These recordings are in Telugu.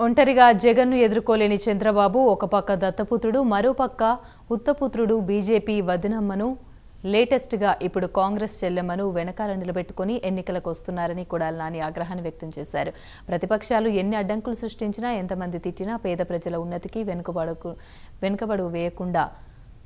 ఒంటరిగా జగన్ను ఎదుర్కోలేని చంద్రబాబు ఒక పక్క దత్తపుత్రుడు మరోపక్క ఉత్తపుత్రుడు బీజేపీ వదినమ్మను లేటెస్ట్గా ఇప్పుడు కాంగ్రెస్ చెల్లెమ్మను వెనకాల నిలబెట్టుకుని ఎన్నికలకు వస్తున్నారని కొడాలి నాని ఆగ్రహాన్ని వ్యక్తం చేశారు. ప్రతిపక్షాలు ఎన్ని అడ్డంకులు సృష్టించినా ఎంతమంది తిట్టినా పేద ప్రజల ఉన్నతికి వెనుకబడు వేయకుండా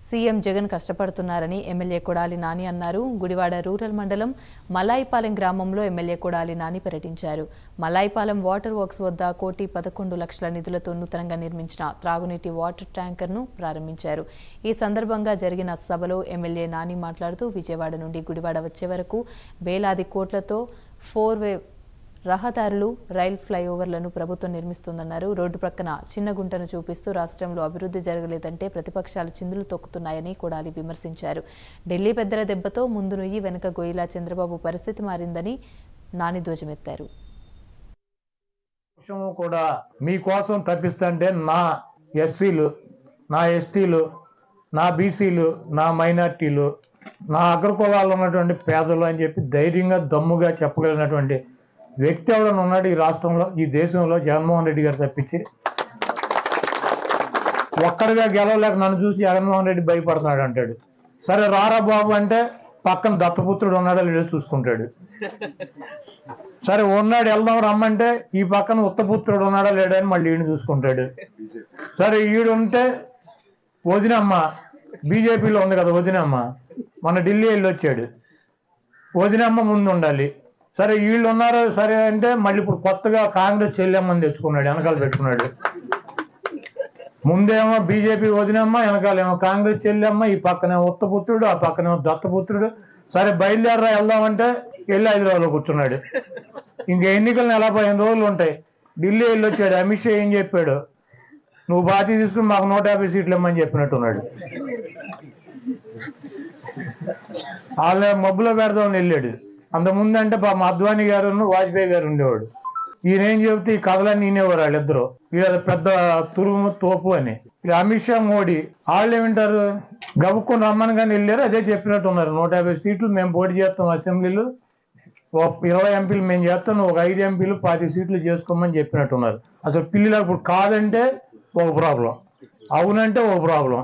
సీఎం జగన్ కష్టపడుతున్నారని ఎమ్మెల్యే కొడాలి నాని అన్నారు. గుడివాడ రూరల్ మండలం మలాయిపాలెం గ్రామంలో ఎమ్మెల్యే కొడాలి నాని పర్యటించారు. మలాయిపాలెం వాటర్ వర్క్స్ వద్ద 1,11,00,00,000 నిధులతో నూతనంగా నిర్మించిన త్రాగునీటి వాటర్ ట్యాంకర్ను ప్రారంభించారు. ఈ సందర్భంగా జరిగిన సభలో ఎమ్మెల్యే నాని మాట్లాడుతూ విజయవాడ నుండి గుడివాడ వచ్చే వరకు వేలాది కోట్లతో 4-వే రహదారులు, రైల్ ఫ్లైఓవర్లను ప్రభుత్వం నిర్మిస్తుందన్నారు. రోడ్డు ప్రక్కన చిన్న గుంటను చూపిస్తూ రాష్ట్రంలో అభివృద్ధి జరగలేదంటే ప్రతిపక్షాలు చిందులు తొక్కుతున్నాయని కొడాలి విమర్శించారు. ఢిల్లీ పెద్దల దెబ్బతో ముందు నుయ్యి వెనుక గోయిలా చంద్రబాబు పరిస్థితి మారిందని నాని ధ్వజమెత్తారు. కూడా మీకోసం తప్పిస్తుంటే నా ఎస్సీలు, నా ఎస్టీలు, నా బీసీలు, నా మైనార్టీలు, నా అగ్రకులాలు ఉన్నటువంటి పేదలు అని చెప్పి ధైర్యంగా దమ్ముగా చెప్పగలిగినటువంటి వ్యక్తి ఎవరైనా ఉన్నాడు ఈ రాష్ట్రంలో, ఈ దేశంలో జగన్మోహన్ రెడ్డి గారు తప్పించి. ఒక్కడిగా గెలవలేక నన్ను చూసి జగన్మోహన్ రెడ్డి భయపడుతున్నాడు అంటాడు. సరే రారా బాబు అంటే పక్కన దత్తపుత్రుడు ఉన్నాడో లేదో చూసుకుంటాడు. సరే ఉన్నాడు వెళ్దాం రమ్మంటే ఈ పక్కన ఉత్తపుత్రుడు ఉన్నాడా లేడా అని మళ్ళీ ఈయన చూసుకుంటాడు. సరే ఈడు ఉంటే వదినమ్మ బీజేపీలో ఉంది కదా, వదినమ్మ మన ఢిల్లీ వెళ్ళి వచ్చాడు, వదినమ్మ ముందు ఉండాలి. సరే వీళ్ళు ఉన్నారు సరే అంటే మళ్ళీ ఇప్పుడు కొత్తగా కాంగ్రెస్ చెల్లెమ్మని తెచ్చుకున్నాడు, వెనకాల పెట్టుకున్నాడు. ముందేమో బీజేపీ వదినమ్మ, వెనకాలేమో కాంగ్రెస్ చెల్లెమ్మ, ఈ పక్కనే ఉత్తపుత్రుడు, ఆ పక్కనేమో దత్తపుత్రుడు. సరే బయలుదేరరా వెళ్దామంటే వెళ్ళి హైదరాబాద్లో కూర్చున్నాడు. ఇంకా ఎన్నికలు 15 రోజులు ఉంటాయి. ఢిల్లీ వెళ్ళి వచ్చాడు. అమిత్ షా ఏం చెప్పాడు, నువ్వు బాధ్యత తీసుకుని మాకు 150 సీట్లు ఇమ్మని చెప్పినట్టున్నాడు. వాళ్ళ మబ్బులో పెడదామని వెళ్ళాడు. అంతకుముందు అంటే మా అద్వానీ గారు వాజ్పేయి గారు ఉండేవాడు. ఈయన ఏం చెబితే ఈ కథలన్నీ వినేవారు వాళ్ళిద్దరు. వీళ్ళ పెద్ద తురుము తోపు అని. అమిత్ షా, మోడీ వాళ్ళు ఏమింటారు, గబుక్కుని రమ్మని కానీ వెళ్ళారు. అదే చెప్పినట్టు ఉన్నారు, 150 సీట్లు మేము పోటీ చేస్తాం అసెంబ్లీలో, 20 ఎంపీలు మేము చేస్తాం, ఒక 5 ఎంపీలు 25 సీట్లు చేసుకోమని చెప్పినట్టున్నారు. అసలు పిల్లలు ఇప్పుడు కాదంటే ఒక ప్రాబ్లం, అవునంటే ఒక ప్రాబ్లం.